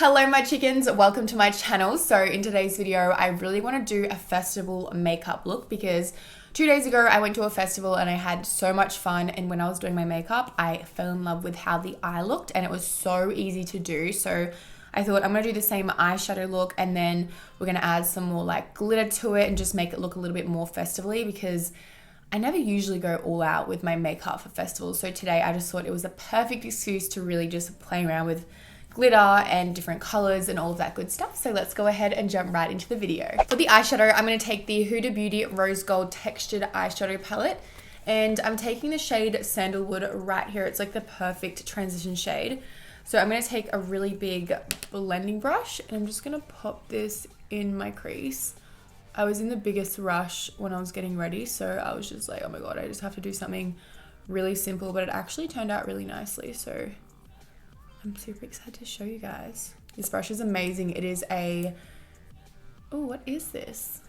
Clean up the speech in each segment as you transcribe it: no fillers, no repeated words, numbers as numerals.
Hello my chickens, welcome to my channel. So in today's video, I really want to do a festival makeup look because 2 days ago I went to a festival and I had so much fun, and when I was doing my makeup, I fell in love with how the eye looked and it was so easy to do. So I thought I'm going to do the same eyeshadow look and then we're going to add some more like glitter to it and just make it look a little bit more festively because I never usually go all out with my makeup for festivals. So today I just thought it was a perfect excuse to really just play around with glitter and different colors and all of that good stuff. So let's go ahead and jump right into the video. For the eyeshadow, I'm going to take the Huda Beauty Rose Gold Textured Eyeshadow Palette, and I'm taking the shade Sandalwood right here. It's like the perfect transition shade. So I'm going to take a really big blending brush and I'm just going to pop this in my crease. I was in the biggest rush when I was getting ready, so I was just like, oh my god, I just have to do something really simple, but it actually turned out really nicely. So I'm super excited to show you guys. This brush is amazing. It is a, oh, what is this?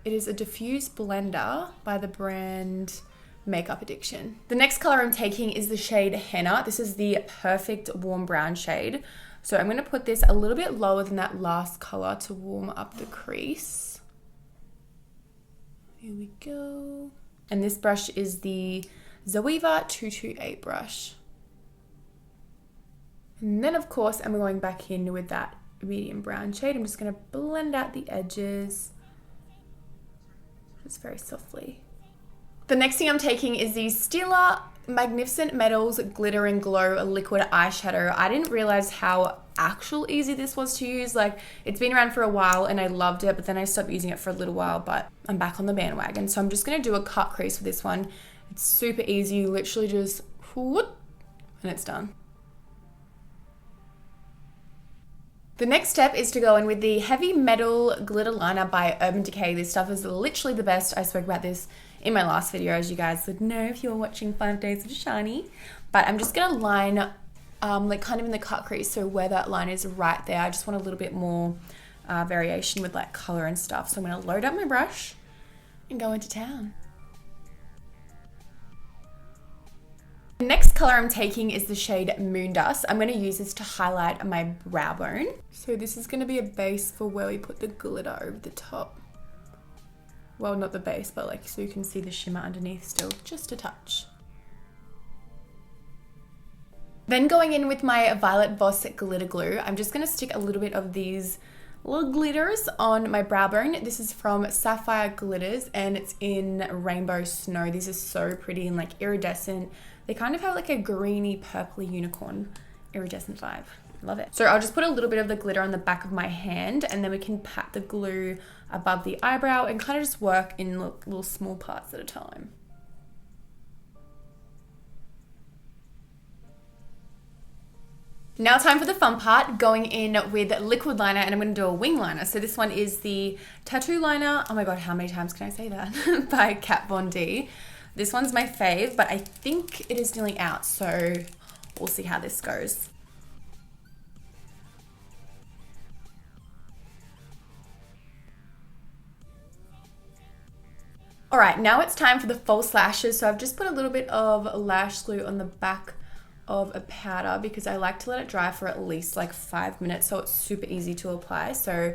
It is a diffuse blender by the brand Makeup Addiction. The next color I'm taking is the shade Henna. This is the perfect warm brown shade. So I'm gonna put this a little bit lower than that last color to warm up the crease. Here we go. And this brush is the Zoeva 228 brush. And then of course, I'm going back in with that medium brown shade. I'm just gonna blend out the edges, just very softly. The next thing I'm taking is the Stila Magnificent Metals Glitter and Glow Liquid Eyeshadow. I didn't realize how actual easy this was to use. Like, it's been around for a while and I loved it, but then I stopped using it for a little while, but I'm back on the bandwagon. So I'm just gonna do a cut crease for this one. It's super easy. You literally just whoop, and it's done. The next step is to go in with the Heavy Metal Glitter Liner by Urban Decay. This stuff is literally the best. I spoke about this in my last video, as you guys would know if you were watching 5 Days of Shiny. But I'm just gonna line like kind of in the cut crease, so where that line is right there. I just want a little bit more variation with like color and stuff. So I'm gonna load up my brush and go into town. The next color I'm taking is the shade Moon Dust. I'm going to use this to highlight my brow bone. So this is going to be a base for where we put the glitter over the top. Well, not the base, but like so you can see the shimmer underneath still, just a touch. Then going in with my Violet Voss Glitter Glue, I'm just going to stick a little bit of these little glitters on my brow bone. This is from Sapphire Glitters and it's in Rainbow Snow. These are so pretty and like iridescent. They kind of have like a greeny purpley unicorn iridescent vibe. Love it. So I'll just put a little bit of the glitter on the back of my hand and then we can pat the glue above the eyebrow and kind of just work in little small parts at a time. Now time for the fun part, going in with liquid liner, and I'm going to do a wing liner. So this one is the Tattoo Liner, oh my god, how many times can I say that, by Kat Von D. This one's my fave, but I think it is nearly out, so we'll see how this goes. All right, now it's time for the false lashes. So I've just put a little bit of lash glue on the back of a powder because I like to let it dry for at least like 5 minutes so it's super easy to apply. So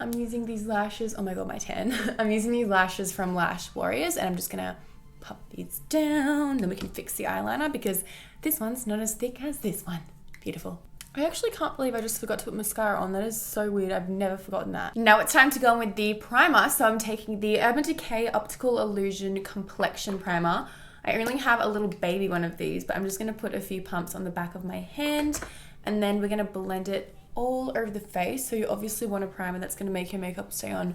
I'm using these lashes, oh my god, my tan. I'm using these lashes from Lash Warriors and I'm just gonna pop these down, then we can fix the eyeliner because this one's not as thick as this one. Beautiful. I actually can't believe I just forgot to put mascara on. That is so weird. I've never forgotten that. Now it's time to go in with the primer. So I'm taking the Urban Decay Optical Illusion Complexion Primer. I only have a little baby one of these, but I'm just gonna put a few pumps on the back of my hand and then we're gonna blend it all over the face. So you obviously want a primer that's gonna make your makeup stay on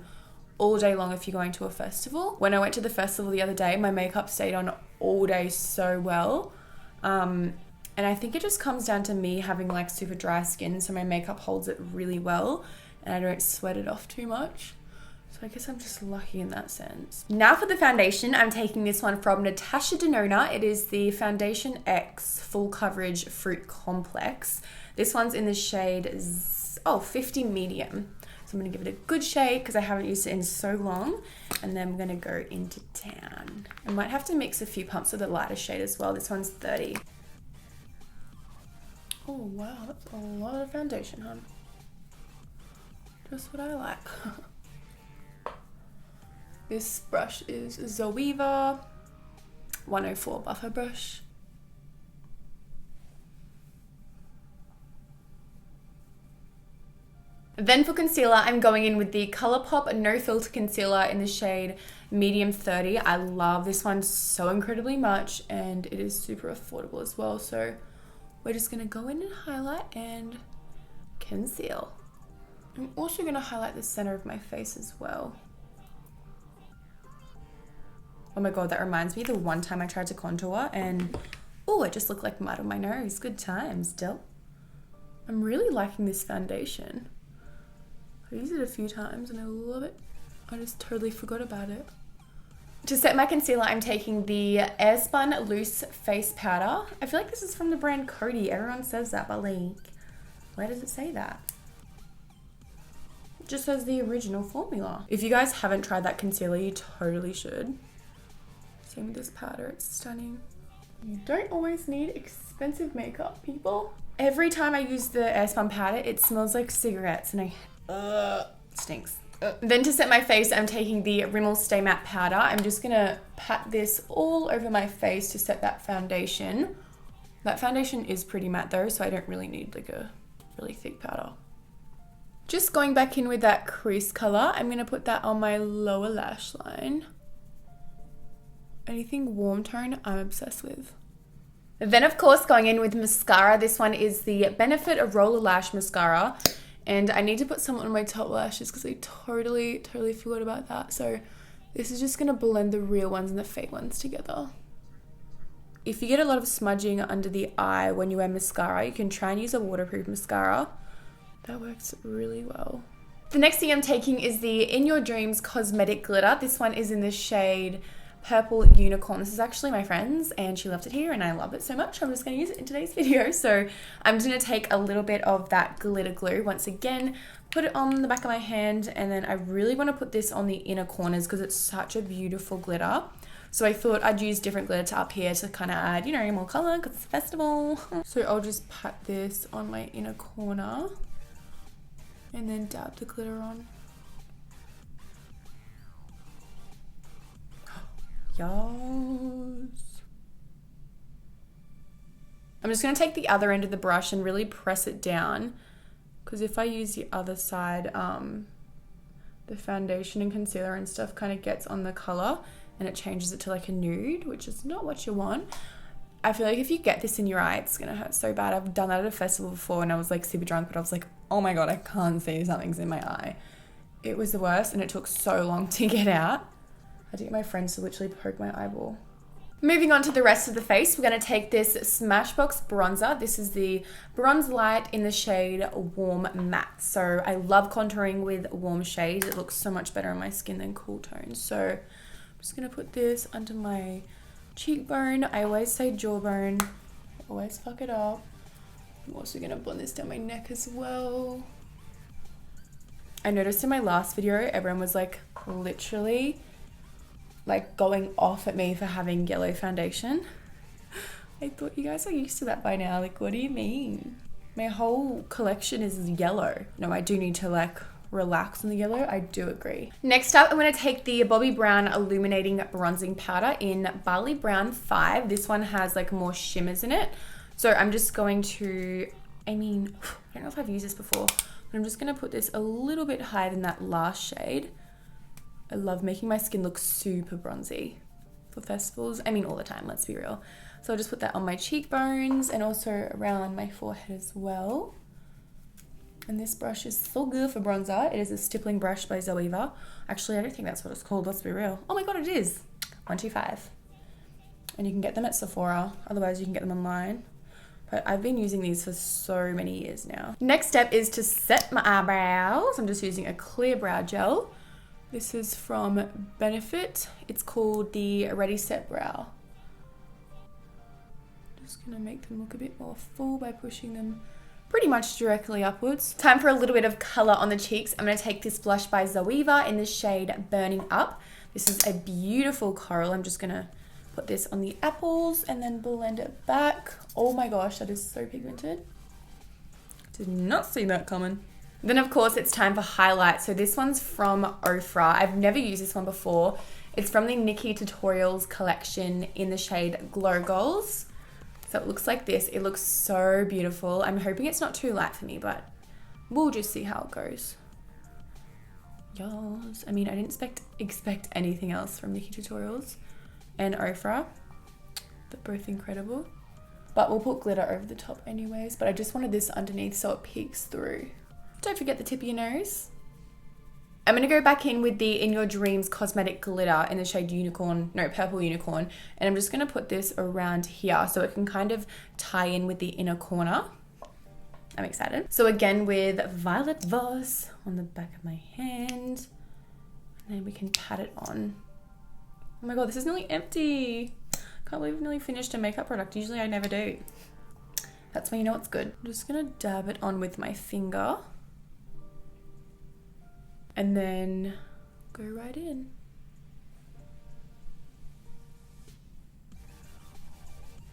all day long if you're going to a festival. When I went to the festival the other day, my makeup stayed on all day so well. And I think it just comes down to me having like super dry skin, so my makeup holds it really well and I don't sweat it off too much. So I guess I'm just lucky in that sense. Now for the foundation, I'm taking this one from Natasha Denona. It is the Foundation X Full Coverage Fruit Complex. This one's in the shade 50 Medium. So I'm gonna give it a good shake because I haven't used it in so long. And then I'm gonna go into town. I might have to mix a few pumps of the lighter shade as well. This one's 30. Oh wow, that's a lot of foundation, hon. Just what I like. This brush is Zoeva 104 buffer brush. Then for concealer, I'm going in with the ColourPop No Filter Concealer in the shade Medium 30. I love this one so incredibly much, and it is super affordable as well. So we're just gonna go in and highlight and conceal. I'm also gonna highlight the center of my face as well. Oh my god, that reminds me the one time I tried to contour and oh, it just looked like mud on my nose. Good times, still. I'm really liking this foundation. I used it a few times and I love it. I just totally forgot about it. To set my concealer, I'm taking the Airspun Loose Face Powder. I feel like this is from the brand Coty. Everyone says that, but like, where does it say that? It just says the original formula. If you guys haven't tried that concealer, you totally should. Same with this powder, it's stunning. You don't always need expensive makeup, people. Every time I use the Airspun powder, it smells like cigarettes and stinks. Then to set my face, I'm taking the Rimmel Stay Matte powder. I'm just gonna pat this all over my face to set that foundation. That foundation is pretty matte though, so I don't really need like a really thick powder. Just going back in with that crease color, I'm gonna put that on my lower lash line. Anything warm tone, I'm obsessed with. Then of course, going in with mascara. This one is the Benefit Roller Lash Mascara. And I need to put some on my top lashes because I totally forgot about that. So this is just going to blend the real ones and the fake ones together. If you get a lot of smudging under the eye when you wear mascara, you can try and use a waterproof mascara. That works really well. The next thing I'm taking is the In Your Dreams Cosmetic Glitter. This one is in the shade Purple Unicorn. This is actually my friend's and she left it here and I love it so much. I'm just going to use it in today's video. So I'm just going to take a little bit of that glitter glue once again, put it on the back of my hand, and then I really want to put this on the inner corners because it's such a beautiful glitter. So I thought I'd use different glitter to up here to kind of add, you know, more color because it's a festival. So I'll just pat this on my inner corner and then dab the glitter on. Yes. I'm just going to take the other end of the brush and really press it down, because if I use the other side, the foundation and concealer and stuff kind of gets on the color and it changes it to like a nude, which is not what you want. I feel like if you get this in your eye, it's going to hurt so bad. I've done that at a festival before and I was like super drunk, but I was like, oh my god, I can't see something's in my eye. It was the worst and it took so long to get out. I had to get my friends to literally poke my eyeball. Moving on to the rest of the face, we're going to take this Smashbox bronzer. This is the Bronze Light in the shade Warm Matte. So I love contouring with warm shades. It looks so much better on my skin than cool tones. So I'm just going to put this under my cheekbone. I always say jawbone. I always fuck it up. I'm also going to blend this down my neck as well. I noticed in my last video, everyone was like literally like going off at me for having yellow foundation. I thought you guys are used to that by now. Like, what do you mean? My whole collection is yellow. No, I do need to like relax on the yellow. I do agree. Next up, I'm going to take the Bobbi Brown Illuminating Bronzing Powder in Barley Brown 5. This one has like more shimmers in it. So I'm just going to, I don't know if I've used this before, but I'm just going to put this a little bit higher than that last shade. I love making my skin look super bronzy for festivals. All the time, let's be real. So I'll just put that on my cheekbones and also around my forehead as well. And this brush is so good for bronzer. It is a stippling brush by Zoeva. Actually, I don't think that's what it's called, let's be real. Oh my god, it is. 125. And you can get them at Sephora. Otherwise, you can get them online. But I've been using these for so many years now. Next step is to set my eyebrows. I'm just using a clear brow gel. This is from Benefit. It's called the Ready Set Brow. Just gonna make them look a bit more full by pushing them pretty much directly upwards. Time for a little bit of color on the cheeks. I'm gonna take this blush by Zoeva in the shade Burning Up. This is a beautiful coral. I'm just gonna put this on the apples and then blend it back. Oh my gosh, that is so pigmented. Did not see that coming. Then of course it's time for highlight. So this one's from Ofra. I've never used this one before. It's from the Nikki Tutorials collection in the shade Glow Goals. So it looks like this. It looks so beautiful. I'm hoping it's not too light for me, but we'll just see how it goes. Yes. I mean, I didn't expect anything else from Nikki Tutorials and Ofra. They're both incredible. But we'll put glitter over the top anyways. But I just wanted this underneath so it peeks through. Don't forget the tip of your nose. I'm going to go back in with the In Your Dreams Cosmetic Glitter in the shade Purple Unicorn. And I'm just going to put this around here so it can kind of tie in with the inner corner. I'm excited. So again with Violet Voss on the back of my hand. And then we can pat it on. Oh my god, this is nearly empty. Can't believe I've nearly finished a makeup product. Usually I never do. That's when you know it's good. I'm just going to dab it on with my finger. And then go right in.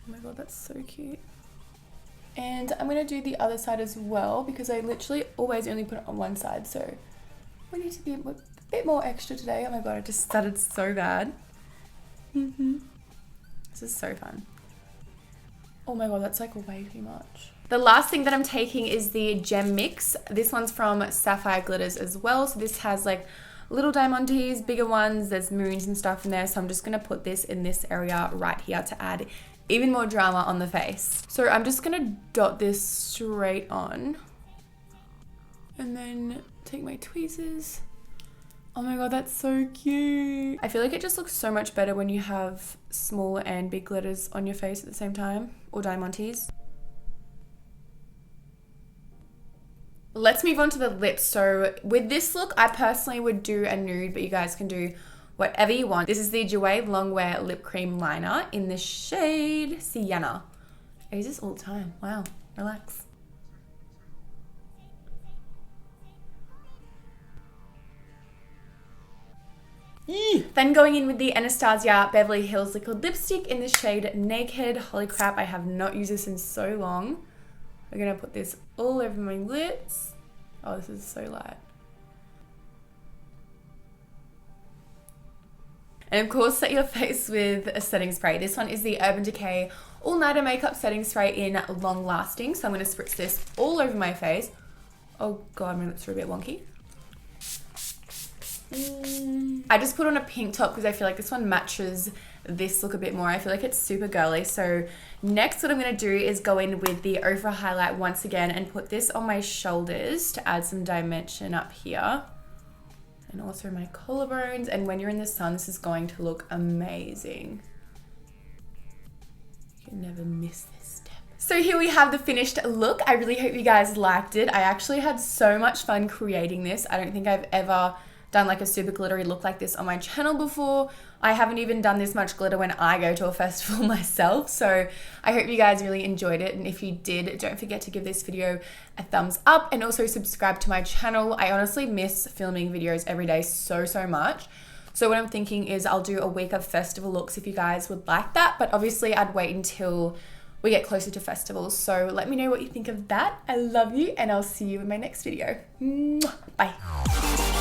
Oh my god, that's so cute. And I'm going to do the other side as well because I literally always only put it on one side. So we need to be a bit more extra today. Oh my god, I just stuttered so bad. This is so fun. Oh my god, that's like way too much. The last thing that I'm taking is the Gem Mix. This one's from Sapphire Glitters as well. So this has like little diamantes, bigger ones. There's moons and stuff in there. So I'm just going to put this in this area right here to add even more drama on the face. So I'm just going to dot this straight on. And then take my tweezers. Oh my god, that's so cute. I feel like it just looks so much better when you have small and big glitters on your face at the same time. Or diamantes. Let's move on to the lips. So with this look, I personally would do a nude, but you guys can do whatever you want. This is the Jouer Longwear Lip Cream Liner in the shade Sienna. I use this all the time. Wow, relax. Then going in with the Anastasia Beverly Hills Liquid Lipstick in the shade Naked. Holy crap, I have not used this in so long. We're going to put this all over my lips. Oh, this is so light. And of course, set your face with a setting spray. This one is the Urban Decay All Nighter Makeup Setting Spray in Long Lasting. So I'm going to spritz this all over my face. Oh god, my lips are a bit wonky. I just put on a pink top because I feel like this one matches this look a bit more. I feel like it's super girly. So next what I'm going to do is go in with the Ofra highlight once again and put this on my shoulders to add some dimension up here. And also my collarbones. And when you're in the sun, this is going to look amazing. You can never miss this step. So here we have the finished look. I really hope you guys liked it. I actually had so much fun creating this. I don't think I've ever done like a super glittery look like this on my channel before. I haven't even done this much glitter when I go to a festival myself. So I hope you guys really enjoyed it. And if you did, don't forget to give this video a thumbs up and also subscribe to my channel. I honestly miss filming videos every day so much. So what I'm thinking is I'll do a week of festival looks if you guys would like that. But obviously I'd wait until we get closer to festivals. So let me know what you think of that. I love you and I'll see you in my next video. Bye.